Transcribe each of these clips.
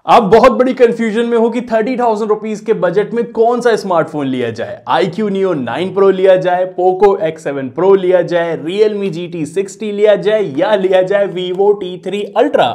आप बहुत बड़ी कंफ्यूजन में हो कि 30,000 रुपीज के बजट में कौन सा स्मार्टफोन लिया जाए। iQOO Neo 9 Pro लिया जाए, Poco X7 Pro लिया जाए, Realme GT 60 लिया जाए या लिया जाए Vivo T3 Ultra।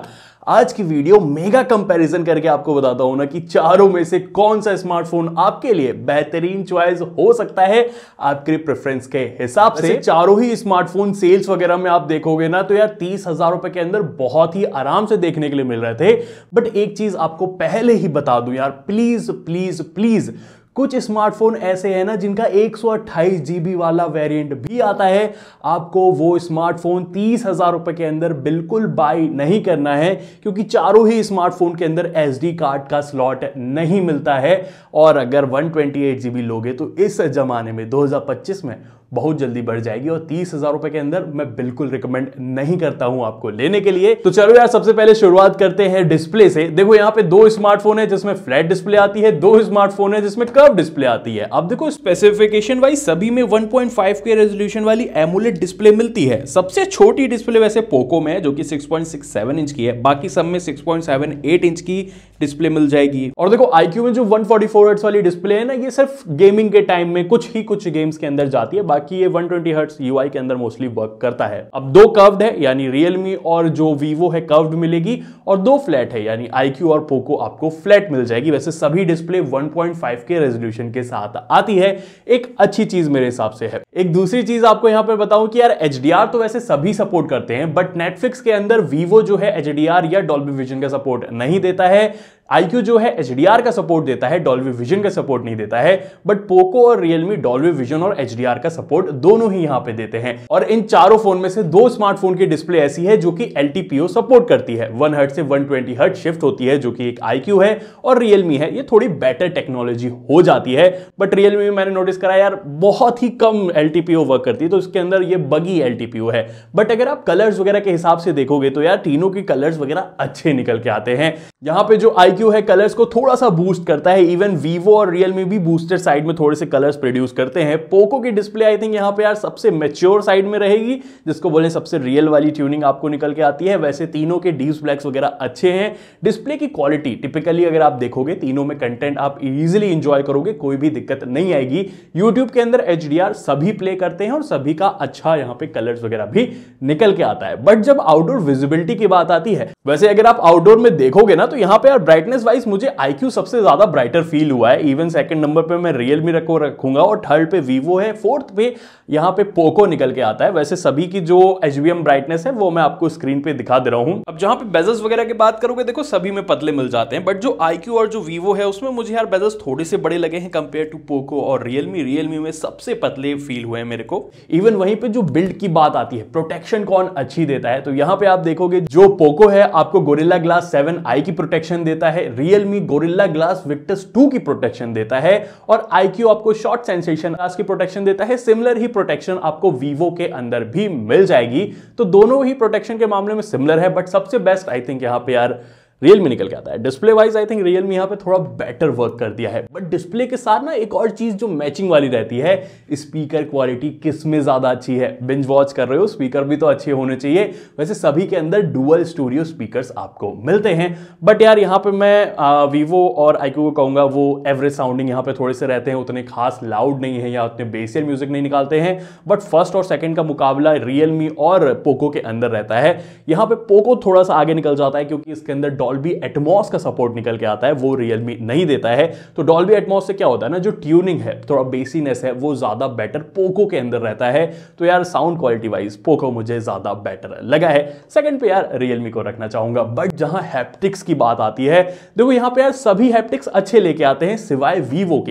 आज की वीडियो मेगा कंपैरिजन करके आपको बताता हूं ना कि चारों में से कौन सा स्मार्टफोन आपके लिए बेहतरीन चॉइस हो सकता है आपके प्रेफरेंस के हिसाब से। चारों ही स्मार्टफोन सेल्स वगैरह में आप देखोगे ना तो यार 30,000 रुपए के अंदर बहुत ही आराम से देखने के लिए मिल रहे थे। बट एक चीज आपको पहले ही बता दूं यार, प्लीज प्लीज प्लीज, कुछ स्मार्टफोन ऐसे हैं ना जिनका 128 GB वाला वेरिएंट भी आता है। आपको वो स्मार्टफोन 30,000 रुपए के अंदर बिल्कुल बाय नहीं करना है, क्योंकि चारों ही स्मार्टफोन के अंदर SD कार्ड का स्लॉट नहीं मिलता है। और अगर 128 GB लोगे तो इस जमाने में 2025 में बहुत जल्दी बढ़ जाएगी और 30,000 रुपए के अंदर मैं बिल्कुल रिकमेंड नहीं करता हूं आपको लेने के लिए। तो चलो यार, सबसे पहले शुरुआत करते हैं डिस्प्ले से। देखो यहाँ पे दो स्मार्टफोन है जिसमें फ्लैट डिस्प्ले आती है, दो स्मार्टफोन है जिसमें कर्व डिस्प्ले आती है। अब देखो स्पेसिफिकेशन वाइज सभी में 1.5K रेजोल्यूशन वाली एमोलेड डिस्प्ले मिलती है। सबसे छोटी डिस्प्ले वैसे पोको में है जो कि 6.67 इंच की है, बाकी सब में 6.78 इंच की डिस्प्ले मिल जाएगी। और देखो iQOO में जो 144 हर्ट्ज वाली डिस्प्ले है ना, ये सिर्फ गेमिंग के टाइम में कुछ गेम्स के अंदर जाती है, कि ये 120 हर्ट्ज UI के अंदर मोस्टली वर्क करता है। अब दो कर्व्ड है यानी Realme और जो Vivo है कर्व्ड मिलेगी, और दो फ्लैट है यानी iQOO और Poco आपको फ्लैट मिल जाएगी। वैसे सभी डिस्प्ले 1.5K रेजोल्यूशन के साथ आती है, एक अच्छी चीज मेरे हिसाब से है। एक दूसरी चीज आपको यहां पर बताऊं कि यार HDR तो वैसे सभी सपोर्ट करते हैं, बट Netflix के अंदर Vivo जो है HDR या Dolby Vision का सपोर्ट नहीं देता है। iQOO जो है HDR का सपोर्ट देता है, Dolby Vision का सपोर्ट नहीं देता है। बट Poco और Realme Dolby Vision और HDR का सपोर्ट दोनों ही यहां पे देते हैं। और इन चारों फोन में से दो स्मार्टफोन की डिस्प्ले ऐसी है जो कि LTPO सपोर्ट करती है, 1 हर्ट्ज से 120 हर्ट्ज शिफ्ट होती है, जो कि एक iQOO है और Realme है। ये थोड़ी बेटर टेक्नोलॉजी हो जाती है, बट Realme में मैंने नोटिस करा यार बहुत ही कम LTPO वर्क करती है, तो इसके अंदर ये बगी LTPO है। बट अगर आप कलर्स वगैरह के हिसाब से देखोगे तो यार तीनों के कलर्स वगैरह अच्छे निकल के आते हैं। यहाँ पे जो iQOO है कलर्स को थोड़ा सा बूस्ट करता है, इवन Vivo और Realme भी बूस्टेड साइड में थोड़े से कलर्स प्रोड्यूस करते हैं। Poco की डिस्प्ले आई थिंक यहाँ पे यार सबसे मैच्योर साइड में रहेगी, जिसको बोले सबसे रियल वाली ट्यूनिंग आपको निकल के आती है। वैसे तीनों के डीप्स ब्लैक्स वगैरह अच्छे हैं। डिस्प्ले की क्वालिटी टिपिकली अगर आप देखोगे तीनों में कंटेंट आप इजीली इंजॉय करोगे, कोई भी दिक्कत नहीं आएगी। YouTube के अंदर HDR सभी प्ले करते हैं और सभी का अच्छा यहाँ पे कलर्स वगैरह भी निकल के आता है। बट जब आउटडोर विजिबिलिटी की बात आती है, वैसे अगर आप आउटडोर में देखोगे ना तो यहाँ पे यार ब्राइटनेस वाइज मुझे iQOO सबसे ज्यादा ब्राइटर फील हुआ है। इवन सेकंड नंबर पे मैं Realme रखूंगा और थर्ड पे Vivo है, फोर्थ पे यहाँ पे Poco निकल के आता है। वैसे सभी की जो HBM ब्राइटनेस है वो मैं आपको स्क्रीन पे दिखा दे रहा हूं। अब जहां पे बेजल्स वगैरह की बात करोगे, देखो सभी में पतले मिल जाते हैं, बट जो iQOO और जो Vivo है उसमें मुझे यार बेजल्स थोड़े से बड़े लगे हैं कंपेयर टू Poco और Realme में सबसे पतले फील हुए मेरे को। इवन वहीं पे जो बिल्ड की बात आती है, प्रोटेक्शन कौन अच्छी देता है, तो यहाँ पे आप देखोगे जो Poco है आपको Gorilla Glass 7i की प्रोटेक्शन देता है, Realme Gorilla Glass Victus 2 की प्रोटेक्शन देता है, और iQOO आपको शॉर्ट सेंसेशन ग्लास की प्रोटेक्शन देता है। सिमिलर ही प्रोटेक्शन आपको Vivo के अंदर भी मिल जाएगी। तो दोनों ही प्रोटेक्शन के मामले में सिमिलर है, बट सबसे बेस्ट आई थिंक यहाँ पे यार Realme निकल के आता है। Display wise I think Realme यहाँ पे थोड़ा बेटर वर्क कर दिया है। बट डिस्प्ले के साथ ना एक और चीज जो मैचिंग वाली रहती है, स्पीकर क्वालिटी किस में ज्यादा अच्छी है। बिंज वॉच कर रहे हो, स्पीकर भी तो अच्छे होने चाहिए। वैसे सभी के अंदर डुअल स्टूडियो स्पीकर्स आपको मिलते हैं, बट यार यहाँ पे मैं Vivo और iQOO को कहूंगा वो एवरेज साउंडिंग यहाँ पे थोड़े से रहते हैं, उतने खास लाउड नहीं है या उतने बेसियर म्यूजिक नहीं निकालते हैं। बट फर्स्ट और सेकंड का मुकाबला Realme और Poco के अंदर रहता है। यहाँ पे Poco थोड़ा सा आगे निकल जाता है क्योंकि इसके अंदर डॉल्बी एटमॉस का सपोर्ट निकल के आता है, वो Realme नहीं देता है। तो डॉल्बी एटमॉस से क्या होता है ना, जो ट्यूनिंग है, थोड़ा बेसीनेस है, वो ज्यादा बेटर Poco के अंदर रहता है। तो यार साउंड क्वालिटी वाइज Poco मुझे ज्यादा बेटर लगा है। सेकंड पे यार Realme को रखना चाहूंगा। बट जहां हैप्टिक्स की बात आती है, देखो यहाँ पे यार सभी हैप्टिक्स अच्छे लेके आते हैं सिवाय Vivo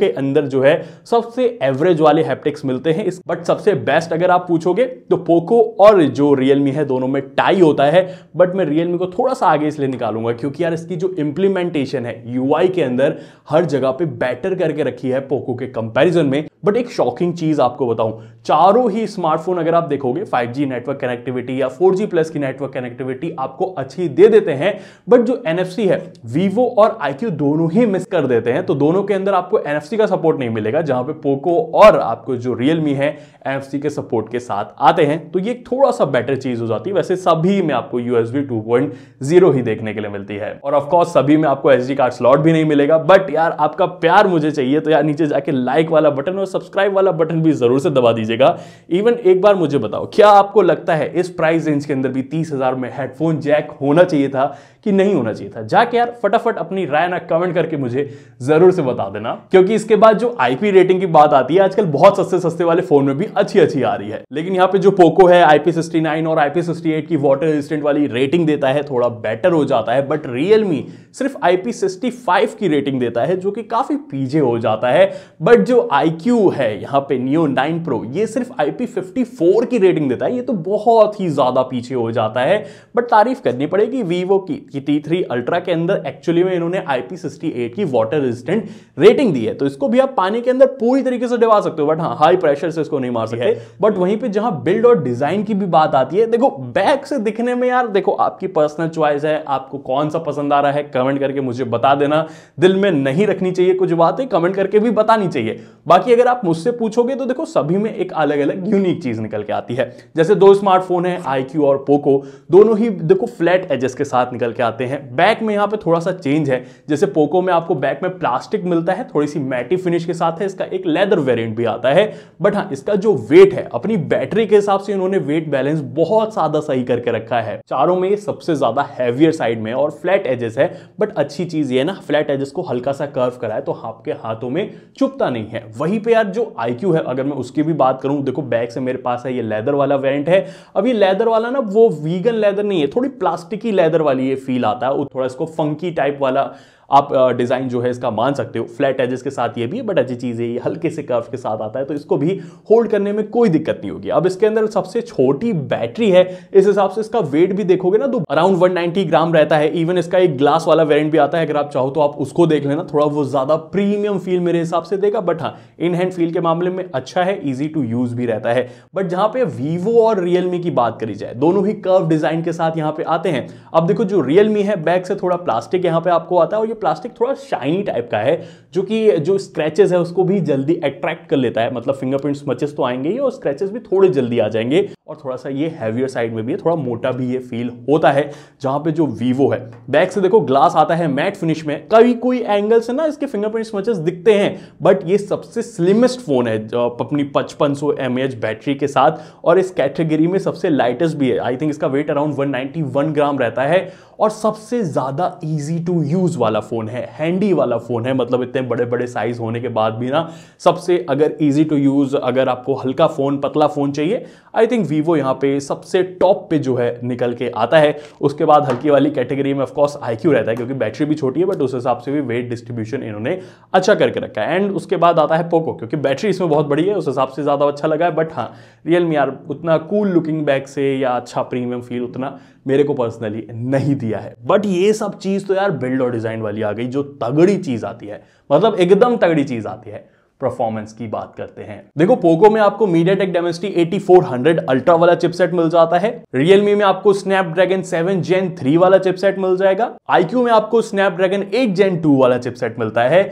के अंदर जो है सबसे एवरेज वाले हैप्टिक्स मिलते हैं। बट सबसे बेस्ट अगर आप पूछोगे तो Poco और जो Realme है दोनों में टाई होता है। बट मैं Realme को थोड़ा सा आगे इसलिए निकालूंगा क्योंकि यार इसकी जो इंप्लीमेंटेशन है UI के अंदर हर जगह पे बेटर करके रखी है Poco के कंपैरिजन में। बट एक शॉकिंग चीज आपको बताऊं, चारों ही स्मार्टफोन अगर आप देखोगे 5G नेटवर्क कनेक्टिविटी या 4G प्लस की नेटवर्क कनेक्टिविटी आपको अच्छी दे देते हैं। बट जो NFC है Vivo और iQOO दोनों ही मिस कर देते हैं। तो दोनों के अंदर आपको NFC का सपोर्ट नहीं मिलेगा, जहां पे Poco और आपको जो Realme है NFC के सपोर्ट के साथ आते हैं। तो ये थोड़ा सा बेटर चीज हो जाती है। वैसे सभी में आपको USB 2.0 ही देखने देखने के लिए मिलती है। और ऑफ कोर्स सभी में आपको SD कार्ड स्लॉट भी नहीं मिलेगा, बट यार आपका प्यार मुझे चाहिए तो यार नीचे जाके लाइक वाला बटन और सब्सक्राइब वाला बटन भी जरूर से दबा दीजिएगा। इवन एक बार मुझे बताओ, क्या आपको लगता है इस प्राइस रेंज के अंदर भी 30,000 में हेडफोन जैक होना चाहिए था कि नहीं होना चाहिए था? जाके यार फटाफट अपनी राय ना कमेंट करके मुझे जरूर से बता देना, क्योंकि इसके बाद जो IP रेटिंग की बात आती है, आजकल बहुत सस्ते सस्ते वाले फोन में भी अच्छी आ रही है। लेकिन यहाँ पे जो पोको है IP69 और IP68 की वाटर रेजिस्टेंट वाली रेटिंग देता है, थोड़ा बेटर हो जाता है, बट रियलमी सिर्फ IP65 की रेटिंग देता है, जो कि काफी पीछे हो जाता है। बट जो iQOO है यहाँ पे Neo 9 Pro, ये सिर्फ IP54 की रेटिंग देता है, ये तो बहुत ही ज्यादा पीछे हो जाता है। बट तारीफ करनी पड़ेगी वीवो की कि T3 अल्ट्रा के अंदर एक्चुअली में इन्होंने IP68 की वाटर रेजिस्टेंट रेटिंग दी है, तो इसको भी आप पानी के अंदर पूरी तरीके से डुबा सकते हो, बट हाँ हाई प्रेशर से इसको नहीं मार सकते। बट वहीं पे जहां बिल्ड और डिजाइन की भी बात आती है, देखो बैक से दिखने में यार देखो आपकी पर्सनल चॉइस है, आपको कौन सा पसंद आ रहा है कमेंट करके मुझे बता देना। दिल में नहीं रखनी चाहिए कुछ बातें, कमेंट करके भी बतानी चाहिए। बाकी अगर आप मुझसे पूछोगे तो देखो सभी में एक अलग अलग यूनिक चीज निकल के आती है। जैसे दो स्मार्टफोन है iQOO और पोको, दोनों ही देखो फ्लैट एजेस के साथ निकल के आते हैं। बैक में यहाँ पे थोड़ा सा चेंज है, जैसे पोको में आपको बैक में प्लास्टिक मिलता है, थोड़ी सी मैटी फिनिश के साथ है, इसका एक लेदर वेरिएंट भी आता है। बट हाँ इसका जो वेट है, अपनी बैटरी के हिसाब से इन्होंने वेट बैलेंस बहुत ज्यादा सही करके रखा है। चारों में सबसे ज्यादा हैवियर साइड में और फ्लैट एजेस है। बट अच्छी चीज ये है ना, फ्लैट एजेस को हल्का सा कर्व करा है तो आपके हाथों में चुभता नहीं है। वहीं पे यार जो iQOO है, अगर मैं उसकी भी बात करूं, देखो बैक से मेरे पास है ये लेदर वाला वेरिएंट है। अब ये लेदर वाला ना वो वीगन लेदर नहीं है, थोड़ी प्लास्टिकी लेदर वाली ये फील आता है, थोड़ा इसको फंकी टाइप वाला आप डिजाइन जो है इसका मान सकते हो। फ्लैट एजेस के साथ ये भी, बट अच्छी चीज है ये हल्के से कर्व के साथ आता है, तो इसको भी होल्ड करने में कोई दिक्कत नहीं होगी। अब इसके अंदर सबसे छोटी बैटरी है, इस हिसाब से इसका वेट भी देखोगे ना तो अराउंड 190 ग्राम रहता है। इवन इसका एक ग्लास वाला वेरिएंट भी आता है, अगर आप चाहो तो आप उसको देख लेना, थोड़ा वो ज्यादा प्रीमियम फील मेरे हिसाब से देगा। बट हाँ इन हैंड फील के मामले में अच्छा है, ईजी टू यूज भी रहता है। बट जहां पे वीवो और रियलमी की बात करी जाए, दोनों ही कर्व डिजाइन के साथ यहाँ पे आते हैं। अब देखो जो रियलमी है, बैक से थोड़ा प्लास्टिक यहाँ पे आपको आता है, और ये प्लास्टिक थोड़ा शाइनी टाइप का है, जो कि जो स्क्रैचेस है उसको भी जल्दी अट्रैक्ट कर लेता है। मतलब फिंगरप्रिंट स्मचेस तो आएंगे ही और स्क्रैचेस भी थोड़े जल्दी आ जाएंगे। और थोड़ा सा ये हैवियर साइड में भी है, थोड़ा मोटा भी ये फील होता है। जहां पे जो वीवो है, बैक से देखो ग्लास आता है मैट फिनिश में, कभी कोई एंगल से ना इसके फिंगरप्रिंट स्मचेस दिखते हैं, बट ये सबसे स्लिमेस्ट फोन है अपनी 5500 mAh बैटरी के साथ, और इस कैटेगरी में सबसे लाइटेस्ट भी है। आई थिंक इसका वेट अराउंड 191 ग्राम रहता है, और सबसे ज्यादा इजी टू यूज वाला फोन है, हैंडी वाला फोन है। मतलब इतने बड़े बड़े साइज होने के बाद भी ना, सबसे अगर इजी टू यूज, अगर आपको हल्का फोन पतला फोन चाहिए, आई थिंक वीवो यहाँ पे सबसे टॉप पे जो है निकल के आता है। उसके बाद हल्की वाली कैटेगरी में ऑफ कोर्स iQOO रहता है, क्योंकि बैटरी भी छोटी है, बट उस हिसाब से भी वेट डिस्ट्रीब्यूशन इन्होंने अच्छा करके रखा है। एंड उसके बाद आता है पोको, क्योंकि बैटरी इसमें बहुत बड़ी है, उस हिसाब से ज्यादा अच्छा लगा है। बट हाँ रियलमी यार उतना कूल लुकिंग बैक से या अच्छा प्रीमियम फील उतना मेरे को पर्सनली नहीं दिया है। बट ये सब चीज तो यार बिल्ड और डिजाइन वाली आ गई, जो तगड़ी चीज आती है, मतलब एकदम तगड़ी चीज आती है। परफॉर्मेंस की बात करते हैं, देखो पोको में आपको MediaTek Dimensity 8400 अल्ट्रा वाला चिपसेट मिल जाता है। Realme में आपको Snapdragon 7 Gen 3 वाला चिपसेट मिल जाएगा। iQOO में आपको Snapdragon 8 Gen 2 वाला चिपसेट मिलता है,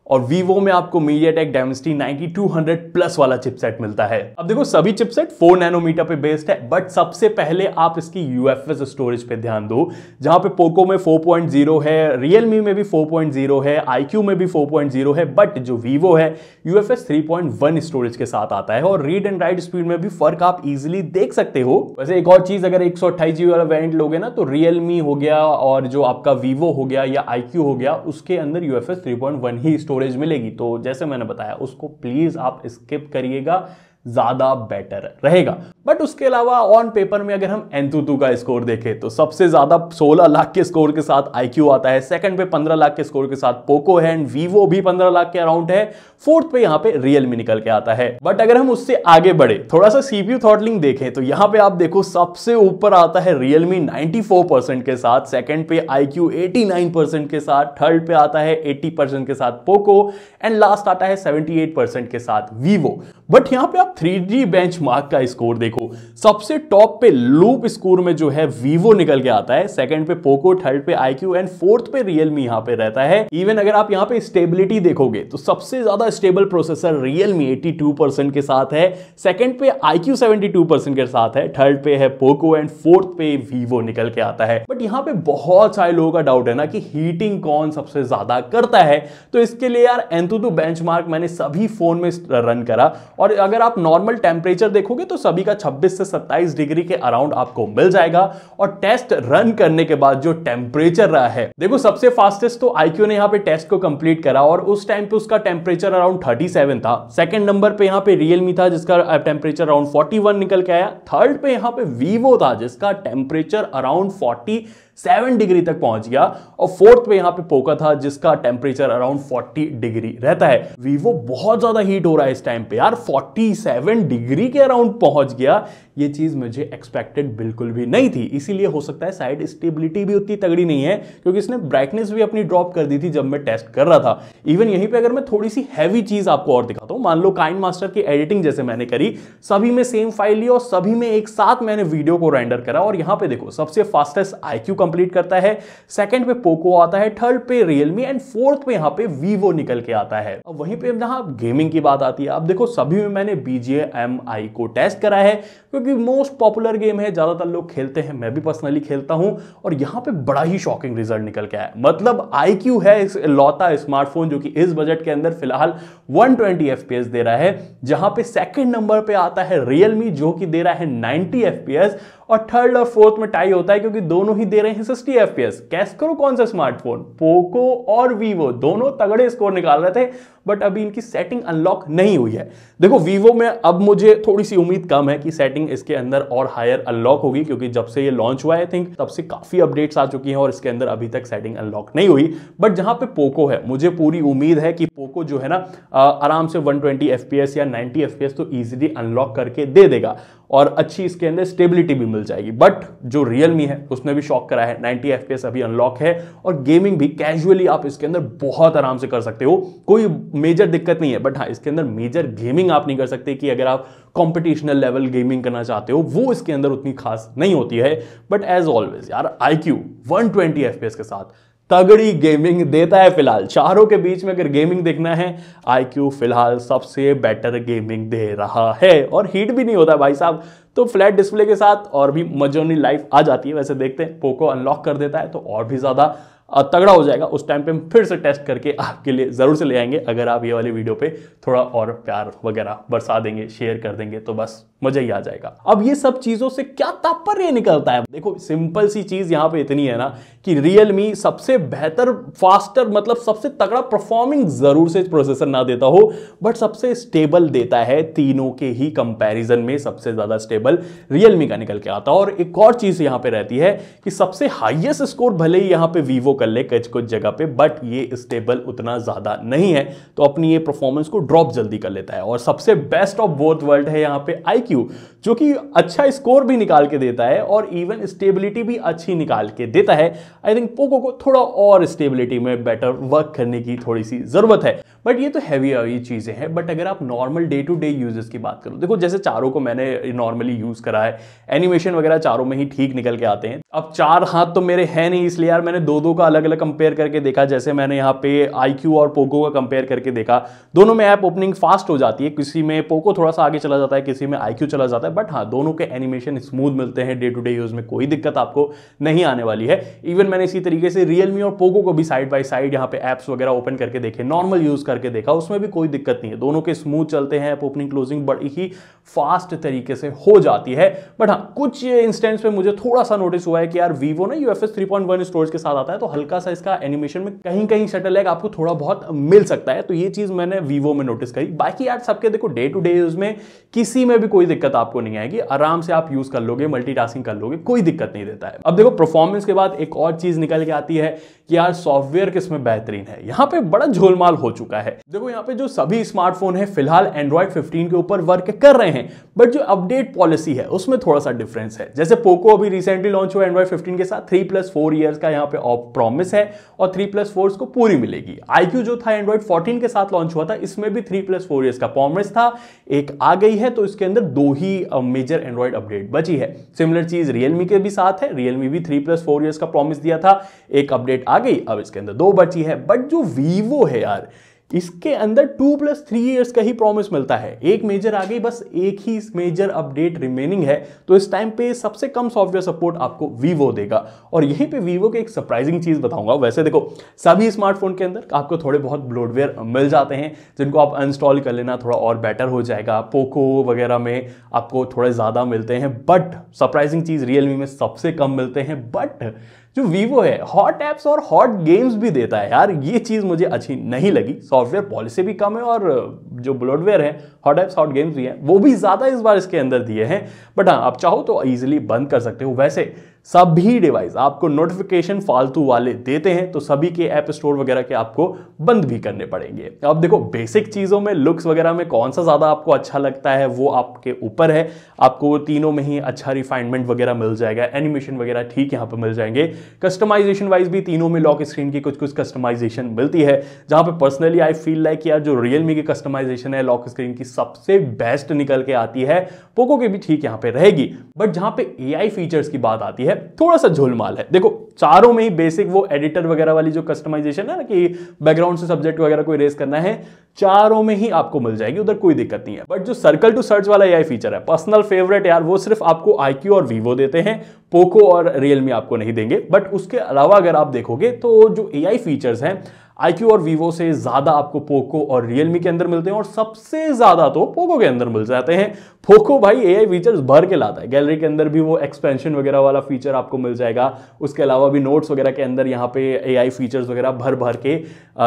और वीवो में आपको MediaTek Dimensity 9200 प्लस वाला चिपसेट मिलता है। अब देखो सभी चिपसेट 4 नैनोमीटर पे बेस्ड है, बट सबसे पहले आप इसकी UFS स्टोरेज पे ध्यान दो, जहां पे पोको में 4.0 है, Realme में भी 4.0 है, iQOO में भी 4.0 है, बट जो वीवो है UFS 3.1 स्टोरेज के साथ आता है। और रीड एंड राइट स्पीड में भी फर्क आप इजिली देख सकते हो। वैसे एक और चीज, अगर 128 GB वाला वेरिएंट लोगे ना, तो Realme हो गया और जो आपका वीवो हो गया या iQOO हो गया, उसके अंदर UFS 3.1 ही स्टोरेज मिलेगी। तो जैसे मैंने बताया, उसको प्लीज आप स्किप करिएगा, ज्यादा बेटर रहेगा। बट उसके अलावा ऑन पेपर में अगर हम Antutu का स्कोर देखें, तो सबसे ज्यादा 16 लाख के स्कोर के साथ iQOO आता है, सेकंड पे 15 लाख के स्कोर के साथ पोको है, एंड वीवो भी 15 लाख के अराउंड है, फोर्थ पे यहाँ पे Realme निकल के आता है। बट अगर हम उससे आगे बढ़े, थोड़ा सा CPU थ्रॉटलिंग देखें, तो यहाँ पे आप देखो सबसे ऊपर आता है Realme 94% के साथ, सेकंड पे iQOO 89% के साथ, थर्ड पे आता है 80% के साथ पोको, एंड लास्ट आता है 78% के साथ वीवो। बट यहाँ पे आप 3D बेंचमार्क का स्कोर देखो, सबसे टॉप पे लूप स्कोर में जो है वीवो निकल के आता है, सेकंड पे पोको, थर्ड पे आईक्यू एंड फोर्थ पे रियलमी यहां पे रहता है। इवन अगर आप यहां पे स्टेबिलिटी देखोगे तो सबसे ज्यादा स्टेबल प्रोसेसर रियलमी 82% के साथ है, सेकंड पे आईक्यू 72% के साथ है, थर्ड पे है पोको एंड फोर्थ पे वीवो निकल के आता है। बट यहां पे बहुत सारे लोगों का डाउट है ना कि हीटिंग कौन सबसे ज्यादा करता है, तो इसके लिए यार एंथुतु बेंचमार्क मैंने सभी फोन में रन करा और अगर आप नॉर्मल टेंपरेचर देखोगे तो सभी का 26 से 27 डिग्री के अराउंड आपको मिल जाएगा। और टेस्ट रन करने के बाद जो टेंपरेचर रहा है, देखो सबसे फास्टेस्ट तो आईक्यू ने यहां पे टेस्ट को कंप्लीट करा और उस टाइम पे उसका टेंपरेचर अराउंड 37 था। सेकंड नंबर पे यहां पे रियलमी था जिसका टेंपरेचर अराउंड 41 निकल के आया। थर्ड पे यहां पे वीवो था जिसका टेंपरेचर अराउंड 47 डिग्री तक पहुंच गया और फोर्थ पे यहां पे पोको था जिसका टेंपरेचर अराउंड 40 डिग्री रहता है। वीवो बहुत ज्यादा हीट हो रहा है इस टाइम पे यार, 47 डिग्री के अराउंड पहुंच गया। ये चीज मुझे एक्सपेक्टेड बिल्कुल भी नहीं थी, इसीलिए हो सकता है साइड स्टेबिलिटी भी उतनी तगड़ी नहीं है क्योंकि इसने ब्राइटनेस भी अपनी ड्रॉप कर दी थी जब मैं टेस्ट कर रहा था। इवन यहीं पे अगर मैं थोड़ी सी हैवी चीज आपको और दिखाता हूं, मान लो काइनमास्टर की एडिटिंग जैसे मैंने करी, सभी में सेम फाइल ली और सभी में एक साथ मैंने वीडियो को रेंडर करा और यहां पे देखो सबसे फास्टेस्ट आईक्यू कंप्लीट करता है, सेकंड पे पोको आता है, थर्ड पे रियलमी एंड फोर्थ पे यहां पे वीवो निकल के आता है। अब वहीं पे जहां गेमिंग की बात आती है, अब देखो सभी में मैंने BGMI को टेस्ट करा है क्योंकि मोस्ट पॉपुलर गेम है, ज्यादातर लोग खेलते हैं, मैं भी पर्सनली खेलता हूं और यहां पे बड़ा ही शॉकिंग रिजल्ट निकल के आया। मतलब आईक्यू है लौता स्मार्टफोन जो कि इस बजट के अंदर फिलहाल 120 FPS दे रहा है, जहां पे सेकंड नंबर पे आता है रियलमी जो कि दे रहा है 90 FPS और थर्ड और फोर्थ में टाई होता है क्योंकि दोनों ही दे रहे हैं 60 FPS। कैस करो कौन सा स्मार्टफोन, पोको और वीवो दोनों तगड़े स्कोर निकाल रहे थे बट अभी इनकी सेटिंग अनलॉक नहीं हुई है। देखो वीवो में अब मुझे थोड़ी सी उम्मीद कम है कि सेटिंग इसके अंदर और हायर अनलॉक होगी क्योंकि जब से ये लॉन्च हुआ है आई थिंक तब से काफी अपडेट्स आ चुकी हैं और इसके अंदर अभी तक सेटिंग अनलॉक नहीं हुई। बट जहां पे पोको है मुझे पूरी उम्मीद है कि पोको जो है ना आराम से 120 FPS या 90 FPS तो इजीली अनलॉक करके दे देगा और अच्छी इसके अंदर स्टेबिलिटी भी मिल जाएगी। बट जो रियलमी है उसने भी शॉक करा है, 90 FPS अभी अनलॉक है और गेमिंग भी कैजुअली आप इसके अंदर बहुत आराम से कर सकते हो, कोई मेजर दिक्कत नहीं है। बट हाँ, इसके अंदर मेजर गेमिंग आप नहीं कर सकते कि अगर आप कॉम्पिटिशनल लेवल गेमिंग करना चाहते हो, वो इसके अंदर उतनी खास नहीं होती है। बट एज ऑलवेज यार आईक्यू 120 FPS के साथ तगड़ी गेमिंग देता है। फिलहाल चारों के बीच में अगर गेमिंग देखना है, आईक्यू फिलहाल सबसे बेटर गेमिंग दे रहा है और हीट भी नहीं होता भाई साहब। तो फ्लैट डिस्प्ले के साथ और भी मजोनी लाइफ आ जाती है। वैसे देखते हैं पोको अनलॉक कर देता है तो और भी ज्यादा तगड़ा हो जाएगा, उस टाइम पे हम फिर से टेस्ट करके आपके लिए जरूर से ले आएंगे। अगर आप ये वाली वीडियो पे थोड़ा और प्यार वगैरह बरसा देंगे, शेयर कर देंगे तो बस मजा ही आ जाएगा। अब ये सब चीजों से क्या तात्पर्य निकलता है, देखो सिंपल सी चीज यहां पे इतनी है ना कि रियलमी सबसे बेहतर फास्टर मतलब सबसे तगड़ा परफॉर्मिंग जरूर से प्रोसेसर ना देता हो बट सबसे स्टेबल देता है। तीनों के ही कंपैरिजन में सबसे ज्यादा स्टेबल रियलमी का निकल के आता है। और एक और चीज यहां पे रहती है कि सबसे हाईएस्ट स्कोर भले ही यहां पे वीवो कर ले कुछ जगह पे, बट ये स्टेबल उतना ज्यादा नहीं है तो अपनी ये परफॉर्मेंस को ड्रॉप जल्दी कर लेता है। और सबसे बेस्ट ऑफ बोथ वर्ल्ड है यहां पे आईक्यू जो कि अच्छा स्कोर भी निकाल के देता है और इवन स्टेबिलिटी भी अच्छी निकाल के देता है। आई थिंक पोको को थोड़ा और स्टेबिलिटी में बेटर वर्क करने की थोड़ी सी जरूरत है, बट ये तो हैवी चीजें हैं। बट अगर आप normal day to day uses की बात करो, देखो जैसे चारों को मैंने नॉर्मली यूज करा है, एनिमेशन वगैरह चारों में ही ठीक निकल के आते हैं। अब चार हाथ तो मेरे हैं नहीं, इसलिए यार मैंने दो का अलग अलग कंपेयर करके देखा। जैसे मैंने यहाँ पे आईक्यू और पोको का कंपेयर करके देखा, दोनों में ऐप ओपनिंग फास्ट हो जाती है, किसी में पोको थोड़ा सा आगे चला जाता है, किसी में आईक्यू चला जाता है। बट हाँ, दोनों के एनिमेशन स्मूथ मिलते हैं, डे टू डे यूज में कोई दिक्कत आपको नहीं आने वाली है। इवन मैंने इसी तरीके से रियलमी और पोको को भी साइड बाय साइड यहाँ पे एप्स वगैरह ओपन करके देखे, नॉर्मल यूज करके देखा, उसमें भी कोई दिक्कत नहीं है। दोनों के स्मूथ चलते हैं, ऐप ओपनिंग क्लोजिंग बड़ी ही फास्ट तरीके से हो जाती है। बट हाँ, कुछ इंस्टेंस पे मुझे थोड़ा सा नोटिस हुआ है कि यार वीवो ना UFS 3.1 स्टोरेज के साथ आता है तो हल्का सा इसका एनिमेशन में कहीं कहीं शटल लैग आपको थोड़ा बहुत मिल सकता है। तो ये चीज मैंने वीवो में नोटिस करी। बाकी यार सबके देखो डे टू डे यूज में किसी में भी कोई दिक्कत आपको नहीं आएगी, आराम से आप यूज कर लोगे, मल्टीटास्किंग कर लोगे, कोई दिक्कत नहीं देता है। अब देखो परफॉर्मेंस के बाद एक और चीज निकल के आती है कि यार सॉफ्टवेयर किसमें बेहतरीन है। यहां पे बड़ा झोलमाल हो चुका है। देखो यहाँ पे जो सभी स्मार्टफोन है फिलहाल एंड्रॉइड 15 के ऊपर वर्क कर रहे हैं, बट जो अपडेट पॉलिसी है उसमें थोड़ा सा डिफरेंस है। जैसे पोको अभी रिसेंटली लॉन्च हुआ एंड्रॉइड 15 के साथ 3+4 ईयर्स का यहाँ पे प्रॉमिस है और 3+4 को पूरी मिलेगी। iQOO जो था एंड्रॉइड 14 के साथ लॉन्च हुआ था, इसमें भी 3+4 ईयर्स का प्रॉमिस था, एक आ गई है, तो इसके अंदर 2 ही मेजर एंड्रॉइड अपडेट बची है। सिमिलर चीज रियलमी के भी साथ है, रियलमी भी 3+4 ईयर्स का प्रॉमिस दिया था, एक अपडेट आ गई, अब इसके अंदर 2 बची है। बट जो वीवो है यार, इसके अंदर 2+3 ईयर्स का ही प्रॉमिस मिलता है, एक मेजर आ गई, बस एक ही मेजर अपडेट रिमेनिंग है। तो इस टाइम पे सबसे कम सॉफ्टवेयर सपोर्ट आपको वीवो देगा। और यहीं पे वीवो के एक सरप्राइजिंग चीज बताऊंगा। वैसे देखो सभी स्मार्टफोन के अंदर आपको थोड़े बहुत ब्लोटवेयर मिल जाते हैं, जिनको आप इंस्टॉल कर लेना थोड़ा और बेटर हो जाएगा। पोको वगैरह में आपको थोड़े ज्यादा मिलते हैं, बट सरप्राइजिंग चीज रियलमी में सबसे कम मिलते हैं। बट जो वीवो है हॉट एप्स और हॉट गेम्स भी देता है यार, ये चीज मुझे अच्छी नहीं लगी। सॉफ्टवेयर पॉलिसी भी कम है और जो ब्लोटवेयर है हॉट एप्स हॉट गेम्स भी हैं वो भी ज्यादा इस बार इसके अंदर दिए हैं। बट हाँ, आप चाहो तो इजीली बंद कर सकते हो। वैसे सभी डिवाइस आपको नोटिफिकेशन फालतू वाले देते हैं, तो सभी के ऐप स्टोर वगैरह के आपको बंद भी करने पड़ेंगे। अब देखो बेसिक चीजों में, लुक्स वगैरह में कौन सा ज्यादा आपको अच्छा लगता है वो आपके ऊपर है। आपको तीनों में ही अच्छा रिफाइनमेंट वगैरह मिल जाएगा, एनिमेशन वगैरह ठीक यहाँ पे मिल जाएंगे। कस्टमाइजेशन वाइज भी तीनों में लॉक स्क्रीन की कुछ कुछ कस्टमाइजेशन मिलती है, जहां पे पर्सनली आई फील लाइक यार जो रियलमी की कस्टमाइजेशन है लॉक स्क्रीन की सबसे बेस्ट निकल के आती है। पोको की भी ठीक यहाँ पे रहेगी, बट जहां पे एआई फीचर्स की बात आती है थोड़ा सा झोलमाल है। देखो चारों में ही बेसिक वो एडिटर वगैरह वाली जो कस्टमाइजेशन है ना, कि बैकग्राउंड से सब्जेक्ट वगैरह को इरेज करना है, चारों में ही आपको मिल जाएगी, उधर कोई दिक्कत नहीं है। बट जो सर्कल टू सर्च वाला एआई फीचर है पर्सनल फेवरेट यार, वो सिर्फ आपको iQOO और वीवो देते हैं, पोको और रियलमी आपको नहीं देंगे। बट उसके अलावा अगर आप देखोगे तो जो एआई फीचर्स हैं iQOO और वीवो से ज्यादा आपको पोको और रियलमी के अंदर मिलते हैं, और सबसे ज्यादा तो पोको के अंदर मिल जाते हैं। पोको भाई एआई फीचर्स भर के लाता है, गैलरी के अंदर भी वो एक्सपेंशन वगैरह वाला फीचर आपको मिल जाएगा। उसके अलावा भी नोट्स वगैरह के अंदर यहाँ पे एआई फीचर्स वगैरह भर भर के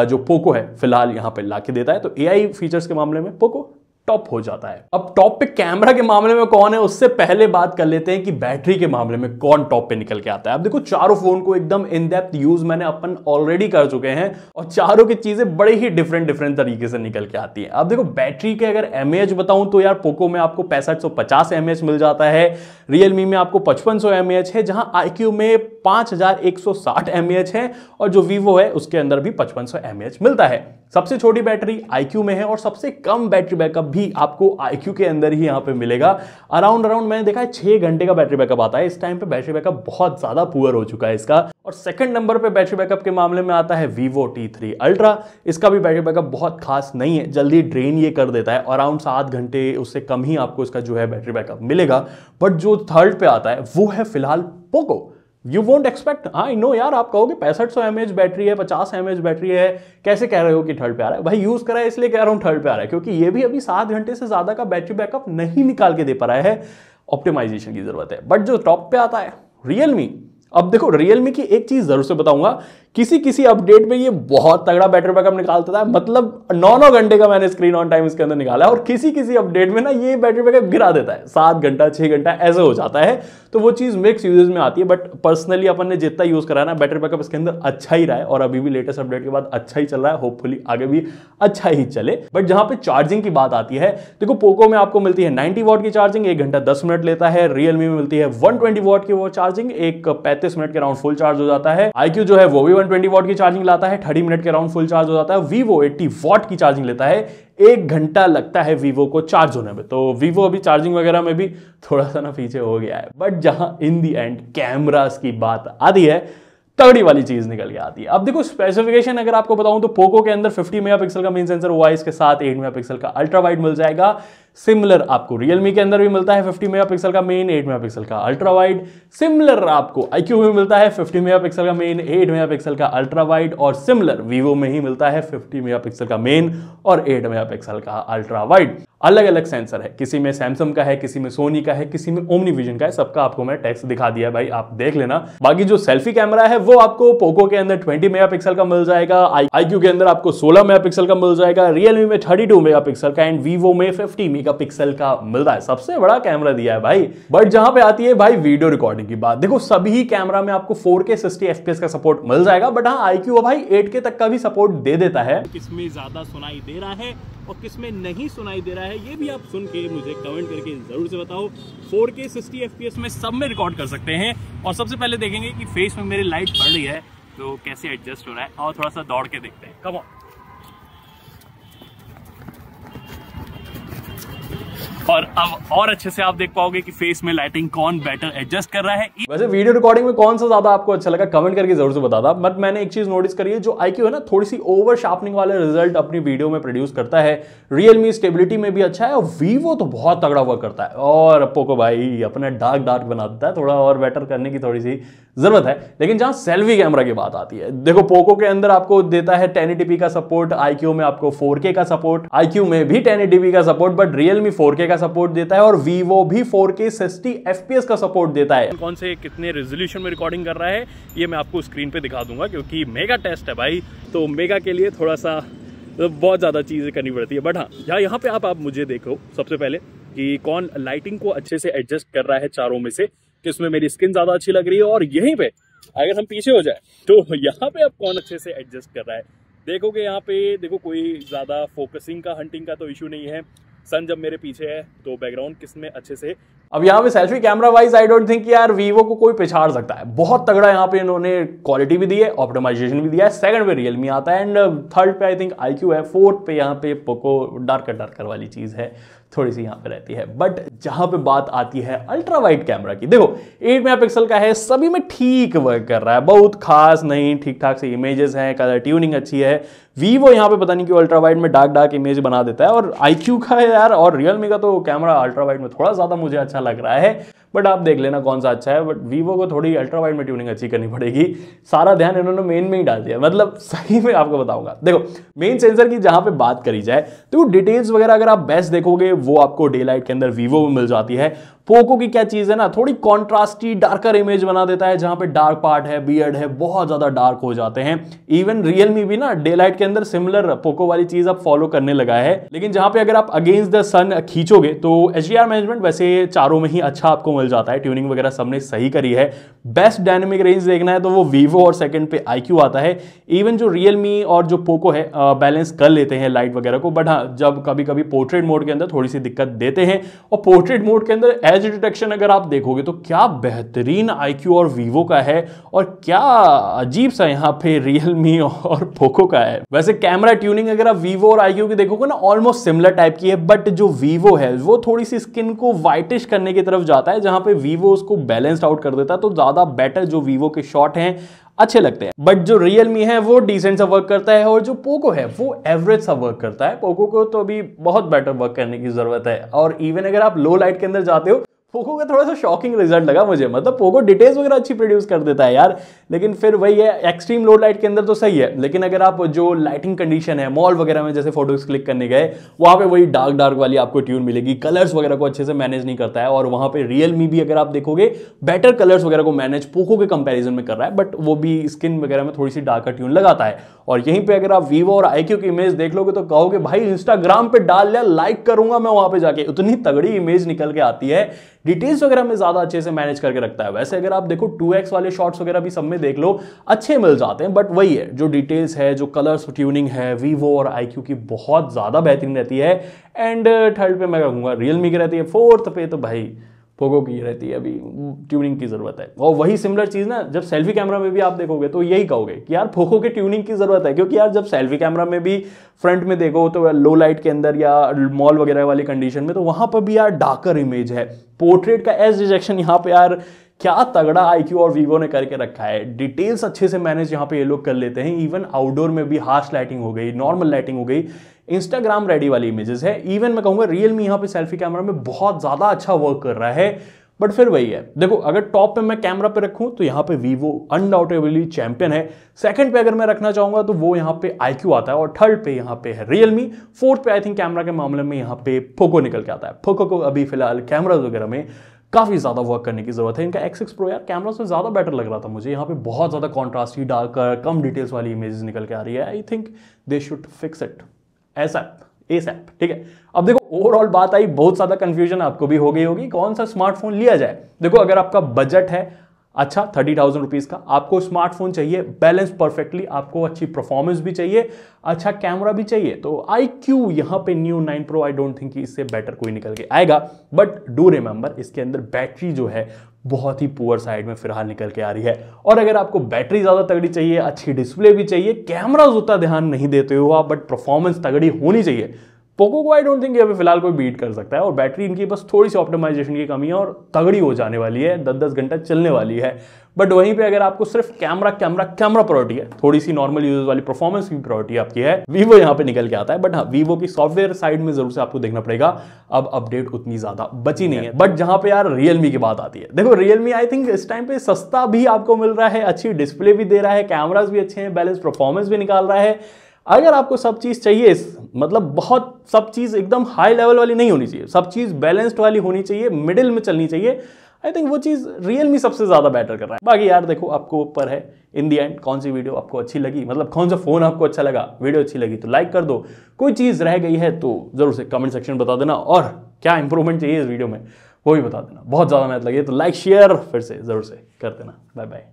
जो पोको है फिलहाल यहाँ पे ला के देता है। तो एआई फीचर्स के मामले में पोको टॉप हो जाता है। अब टॉप पे कैमरा के मामले में कौन है, उससे पहले बात कर लेते हैं कि बैटरी के मामले में कौन टॉप पे निकल के आता है। अब देखो चारों फोन को एकदम इन डेप्थ यूज मैंने अपन ऑलरेडी कर चुके हैं, और चारों की चीजें बड़े ही डिफरेंट तरीके से निकल के आती है। अब देखो बैटरी के अगर एमएएच बताऊं तो यार पोको में आपको 6550 एमएएच मिल जाता है, रियलमी में आपको 5500 एमएएच है, जहां iQOO में 5160 एमएएच है, और जो वीवो है उसके अंदर भी 5500 एमएएच मिलता है। सबसे छोटी बैटरी iQOO में है, और सबसे कम बैटरी बैकअप भी आपको iQOO के अंदर ही यहां पे मिलेगा। अराउंड मैंने देखा है 6 घंटे का बैटरी बैकअप आता है। इस टाइम पे बैटरी बैकअप बहुत ज्यादा पुअर हो चुका है इसका। और सेकंड नंबर पे बैटरी बैकअप के मामले में आता है Vivo T3 Ultra। इसका भी बैटरी बैकअप बहुत खास नहीं है, जल्दी ड्रेन ये कर देता है, अराउंड 7 घंटे उससे कम ही आपको इसका जो है बैटरी बैकअप मिलेगा। बट जो थर्ड पे आता है वो है फिलहाल Poco. You won't expect, I know यार, आप कहोगे 6500 एमएएच बैटरी है, 50 एमएएच बैटरी है, कैसे कह रहे हो कि थर्ड पे आ रहा है? भाई यूज करा है इसलिए कह रहा हूं थर्ड पे आ रहा है, क्योंकि ये भी अभी 7 घंटे से ज्यादा का बैटरी बैकअप नहीं निकाल के दे पा रहा है, ऑप्टिमाइजेशन की जरूरत है। बट जो टॉप पे आता है रियलमी, अब देखो रियलमी की एक चीज जरूर से बताऊंगा, किसी अपडेट में ये बहुत तगड़ा बैटरी बैकअप निकालता है, मतलब 9 घंटे का मैंने स्क्रीन ऑन टाइम इसके अंदर निकाला है, और किसी अपडेट में ना ये बैटरी बैकअप गिरा देता है, 7 घंटा 6 घंटा ऐसे हो जाता है। तो वो चीज मिक्स यूजेस में आती है, बट पर्सनली अपन ने जितना यूज करा ना बैटरी बैकअप इसके अंदर अच्छा ही रहा है, और अभी भी लेटेस्ट अपडेट के बाद अच्छा ही चल रहा है, होपफुली आगे भी अच्छा ही चले। बट जहां पे चार्जिंग की बात आती है, देखो पोको में आपको मिलती है 90 वॉट की चार्जिंग, 1 घंटा 10 मिनट लेता है। रियलमी में मिलती है 120 वॉट की वो चार्जिंग, 35 मिनट के राउंड फुल चार्ज हो जाता है। iQOO जो है वो भी 120 वॉट की चार्जिंग लाता है, 30 मिनट के राउंड फुल चार्ज हो जाता है। वीवो 80 वॉट की चार्जिंग लेता है, 1 घंटा लगता है वीवो को चार्ज होने में। तो वीवो अभी चार्जिंग वगैरह में भी थोड़ा सा ना पीछे हो गया है। बट जहां इन दी एंड कैमरास की बात आती है, तगड़ी वाली चीज निकल के आती है। अब देखो स्पेसिफिकेशन अगर आपको बताऊं तो पोको के अंदर 50 मेगापिक्सल का मेन सेंसर हुआ है, इसके साथ 8 मेगापिक्सल का अल्ट्रा वाइड मिल जाएगा। सिमिलर आपको रियलमी के अंदर भी मिलता है 50 मेगापिक्सल का मेन, 8 मेगापिक्सल का अल्ट्रा वाइड। सिमिलर आपको iQOO में मिलता है 50 मेगापिक्सल का मेन, 8 मेगापिक्सल का अल्ट्रा वाइड। और सिमिलर वीवो में ही मिलता है 50 मेगापिक्सल का मेन और 8 मेगापिक्सल का अल्ट्रा वाइड। अलग अलग सेंसर है, किसी में सैमसंग का है, किसी में सोनी का है, किसी में ओमनी विजन का है। सबका आपको मैं टेक्स्ट दिखा दिया भाई, आप देख लेना। बाकी जो सेल्फी कैमरा है वो आपको पोको के अंदर 20 मेगापिक्सल का मिल जाएगा, iQOO के अंदर आपको 16 मेगापिक्सल का मिल जाएगा, रियलमी में 32 मेगापिक्सल का एंड वीवो में 50 मेगापिक्सल का मिल रहा है, सबसे बड़ा कैमरा दिया है भाई। बट जहां पे आती है भाई वीडियो रिकॉर्डिंग की बात, देखो सभी कैमरा में आपको 4K 60 FPS का सपोर्ट मिल जाएगा, बट हाँ iQOO भाई 8K तक का भी सपोर्ट दे देता है। किसमें ज्यादा सुनाई दे रहा है और किसमें नहीं सुनाई दे रहा है, ये भी आप सुन के मुझे कमेंट करके जरूर से बताओ। 4K 60 FPS में सब में रिकॉर्ड कर सकते हैं। और सबसे पहले देखेंगे कि फेस में मेरी लाइट पड़ रही है तो कैसे एडजस्ट हो रहा है, और थोड़ा सा दौड़ के देखते हैं। Come on. और अब और अच्छे से आप देख पाओगे कि फेस में लाइटिंग कौन बेटर एडजस्ट कर रहा है। वैसे वीडियो रिकॉर्डिंग में कौन सा ज्यादा आपको अच्छा लगा कमेंट करके जरूर से बताता। बट मैंने एक चीज नोटिस करी है, जो iQOO है ना थोड़ी सी ओवर शार्पनिंग वाले रिजल्ट अपनी वीडियो में प्रोड्यूस करता है। Realme स्टेबिलिटी में भी अच्छा है, और Vivo तो बहुत तगड़ा वर्क करता है, और Poco भाई अपना डार्क बना देता है, थोड़ा और बेटर करने की थोड़ी सी जरूरत है। लेकिन जहां सेल्फी कैमरा की बात आती है, देखो पोको के अंदर आपको देता है 1080p का सपोर्ट, iQOO में आपको 4K का सपोर्ट, iQOO में भी 1080p का सपोर्ट, बट Realme 4K का सपोर्ट देता है, और Vivo भी 4K 60 FPS का सपोर्ट देता है। कौन से कितने रेजोल्यूशन में रिकॉर्डिंग कर रहा है ये मैं आपको स्क्रीन पे दिखा दूंगा, क्योंकि मेगा टेस्ट है भाई, तो मेगा के लिए थोड़ा सा बहुत ज्यादा चीजें करनी पड़ती है। बट हाँ यहाँ पे आप मुझे देखो सबसे पहले कि कौन लाइटिंग को अच्छे से एडजस्ट कर रहा है चारों में से, किसमें मेरी स्किन ज्यादा अच्छी लग रही है। और यहीं पे अगर हम पीछे हो जाए तो यहाँ पे अब कौन अच्छे से एडजस्ट कर रहा है। देखोगे यहाँ पे देखो कोई ज्यादा फोकसिंग का हंटिंग का तो इशू नहीं है। सन जब मेरे पीछे है तो बैकग्राउंड किसमें अच्छे से। अब यहाँ पे selfie camera wise I don't think यार Vivo को कोई पिछाड़ सकता है, बहुत तगड़ा यहाँ पे इन्होंने क्वालिटी भी दी है, ऑप्टिमाइजेशन भी दिया है। सेकंड पे Realme आता है, एंड थर्ड पे आई थिंक iQOO है, फोर्थ पे यहाँ पे Poco डार्कर वाली चीज है थोड़ी सी यहाँ पे रहती है। बट जहां पे बात आती है अल्ट्रा वाइड कैमरा की, देखो 8 मेगापिक्सल का है, सभी में ठीक वर्क कर रहा है, बहुत खास नहीं, ठीक ठाक से इमेजेस हैं, कलर ट्यूनिंग अच्छी है। Vivo यहाँ पे पता नहीं क्यों अल्ट्रा वाइड में डार्क इमेज बना देता है, और iQOO का है यार, और Realme का तो कैमरा अल्ट्रा वाइड में थोड़ा ज्यादा मुझे अच्छा लग रहा है। बट आप देख लेना कौन सा अच्छा है। बट Vivo को थोड़ी अल्ट्रा वाइड में ट्यूनिंग अच्छी करनी पड़ेगी, सारा ध्यान इन्होंने मेन में ही डाल दिया, मतलब सही में आपको बताऊंगा। देखो मेन सेंसर की जहां पे बात करी जाए तो डिटेल्स वगैरह अगर आप बेस्ट देखोगे वो आपको डे लाइट के अंदर Vivo में मिल जाती है। पोको की क्या चीज है ना, थोड़ी कॉन्ट्रास्टी डार्कर इमेज बना देता है, जहां पे डार्क पार्ट है, बियर्ड है, बहुत ज्यादा डार्क हो जाते हैं। इवन Realme भी ना डे लाइट के अंदर सिमिलर पोको वाली चीज अब फॉलो करने लगा है। लेकिन जहां पे अगर आप अगेंस्ट द सन खींचोगे तो HDR मैनेजमेंट वैसे चारों में ही अच्छा आपको मिल जाता है, ट्यूनिंग वगैरह सबने सही करी है। बेस्ट डायनेमिक रेंज देखना है तो वो Vivo, और सेकंड पे iQOO आता है। इवन जो Realme और जो पोको है बैलेंस कर लेते हैं लाइट वगैरह को, बट हाँ जब कभी कभी पोर्ट्रेट मोड के अंदर थोड़ी सी दिक्कत देते हैं। और पोर्ट्रेट मोड के अंदर एज डिटेक्शन अगर आप देखोगे तो क्या बेहतरीन iQOO और Vivo का है, और क्या अजीब सा यहाँ पे Realme और पोको का है। वैसे कैमरा ट्यूनिंग अगर आप Vivo और iQOO की देखोगे ना ऑलमोस्ट सिमिलर टाइप की है, बट जो Vivo है वो थोड़ी सी स्किन को वाइटिश करने की तरफ जाता है, जहां पे Vivo उसको बैलेंस्ड आउट कर देता है। तो ज्यादा बेटर जो Vivo के शॉट हैं अच्छे लगते हैं, बट जो Realme है वो डिसेंट सा वर्क करता है, और जो पोको है वो एवरेज सा वर्क करता है। पोको को तो अभी बहुत बेटर वर्क करने की जरूरत है। और इवन अगर आप लो लाइट के अंदर जाते हो, पोको का थोड़ा सा शॉकिंग रिजल्ट लगा मुझे, मतलब पोको डिटेल्स वगैरह अच्छी प्रोड्यूस कर देता है यार, लेकिन फिर वही है एक्सट्रीम लो लाइट के अंदर तो सही है। लेकिन अगर आप जो लाइटिंग कंडीशन है मॉल वगैरह में जैसे फोटोज क्लिक करने गए, वहां पे वही डार्क वाली आपको ट्यून मिलेगी, कलर्स वगैरह को अच्छे से मैनेज नहीं करता है। और वहां पे Realme भी अगर आप देखोगे बेटर कलर्स वगैरह को मैनेज पोको के कंपेरिजन में कर रहा है, बट वो भी स्किन वगैरह में थोड़ी सी डार्कर ट्यून लगाता है। और यहीं पे अगर आप Vivo और iQOO की इमेज देख लोगे तो कहोगे भाई इंस्टाग्राम पे डाल लिया, लाइक करूंगा मैं वहां पे जाके, उतनी तगड़ी इमेज निकल के आती है। डिटेल्स वगैरह में ज्यादा अच्छे से मैनेज करके रखता है। वैसे अगर आप देखो 2x वाले शॉट्स वगैरह भी सब में देख लो अच्छे मिल जाते हैं, बट वही है जो डिटेल्स है, जो कलर्स ट्यूनिंग है Vivo और iQOO की बहुत ज्यादा बेहतरीन रहती है। एंड थर्ड पे मैं कहूंगा Realme की रहती है, फोर्थ पे तो भाई पोको की रहती है, अभी ट्यूनिंग की जरूरत है। और वही सिमिलर चीज ना जब सेल्फी कैमरा में भी आप देखोगे तो यही कहोगे कि यार पोको के ट्यूनिंग की जरूरत है, क्योंकि यार जब सेल्फी कैमरा में भी फ्रंट में देखो तो लो लाइट के अंदर या मॉल वगैरह वाली कंडीशन में तो वहां पर भी यार डार्कर इमेज है। पोर्ट्रेट का एज डिटेक्शन यहाँ पे यार क्या तगड़ा iQOO और Vivo ने करके रखा है। डिटेल्स अच्छे से मैनेज यहाँ पे ये लोग कर लेते हैं। इवन आउटडोर में भी हार्श लाइटिंग हो गई, नॉर्मल लाइटिंग हो गई, इंस्टाग्राम रेडी वाली इमेजेस है। इवन मैं कहूंगा Realme यहाँ पे सेल्फी कैमरा में बहुत ज्यादा अच्छा वर्क कर रहा है। बट फिर वही है, देखो अगर टॉप पे मैं कैमरा पे रखूं तो यहाँ पे Vivo अनडाउटेबली चैंपियन है। सेकंड पे अगर मैं रखना चाहूंगा तो वो यहाँ पे iQOO आता है, और थर्ड पे यहाँ पे है Realme। फोर्थ पे आई थिंक कैमरा के मामले में यहाँ पे पोको निकल के आता है। पोको को अभी फिलहाल कैमरा वगैरह में काफी ज्यादा वर्क करने की जरूरत है। इनका X6 Pro यार कैमरा से ज्यादा बेटर लग रहा था मुझे, यहाँ पे बहुत ज्यादा कॉन्ट्रास्टी डार्क कम डिटेल्स वाली इमेजेस निकल के आ रही है। I think they should fix it ऐसा ASAP, ठीक है। अब देखो ओवरऑल बात आई, बहुत ज्यादा कंफ्यूजन आपको भी हो गई होगी कौन सा स्मार्टफोन लिया जाए। देखो अगर आपका बजट है अच्छा 30,000 रुपीज का, आपको स्मार्टफोन चाहिए बैलेंस परफेक्टली, आपको अच्छी परफॉर्मेंस भी चाहिए, अच्छा कैमरा भी चाहिए, तो iQ यहां पे Neo 9 Pro I don't think इससे बेटर कोई निकल के आएगा। बट डू रिमेंबर इसके अंदर बैटरी जो है बहुत ही पुअर साइड में फिलहाल निकल के आ रही है। और अगर आपको बैटरी ज्यादा तगड़ी चाहिए, अच्छी डिस्प्ले भी चाहिए, कैमरा उतना ध्यान नहीं देते हो आप, बट परफॉर्मेंस तगड़ी होनी चाहिए, पोको को आई डोंट थिंक अभी फिलहाल कोई बीट कर सकता है। और बैटरी इनकी बस थोड़ी सी ऑप्टिमाइजेशन की कमी है और तगड़ी हो जाने वाली है, 10-10 घंटा चलने वाली है। बट वहीं पे अगर आपको सिर्फ कैमरा कैमरा कैमरा प्रायोरिटी है, थोड़ी सी नॉर्मल यूजर्स वाली परफॉर्मेंस की प्रायोरिटी आपकी है, वीवो यहाँ पे निकल के आता है। बट हाँ, वीवो की सॉफ्टवेयर साइड में जरूर से आपको देखना पड़ेगा, अब अपडेट उतनी ज्यादा बची नहीं है। बट जहां पे यार रियलमी की बात आती है, देखो रियलमी आई थिंक इस टाइम पे सस्ता भी आपको मिल रहा है, अच्छी डिस्प्ले भी दे रहा है, कैमराज भी अच्छे हैं, बैलेंस परफॉर्मेंस भी निकाल रहा है। अगर आपको सब चीज चाहिए, मतलब बहुत सब चीज एकदम हाई लेवल वाली नहीं होनी चाहिए, सब चीज बैलेंस्ड वाली होनी चाहिए, मिडिल में चलनी चाहिए, आई थिंक वो चीज रियलमी सबसे ज्यादा बेटर कर रहा है। बाकी यार देखो आपको ऊपर है, इन दी एंड कौन सी वीडियो आपको अच्छी लगी, मतलब कौन सा फोन आपको अच्छा लगा, वीडियो अच्छी लगी तो लाइक कर दो, कोई चीज रह गई है तो जरूर से कमेंट सेक्शन में बता देना, और क्या इंप्रूवमेंट चाहिए इस वीडियो में वो भी बता देना। बहुत ज्यादा मेहनत लगी तो लाइक शेयर फिर से जरूर से कर देना। Bye bye.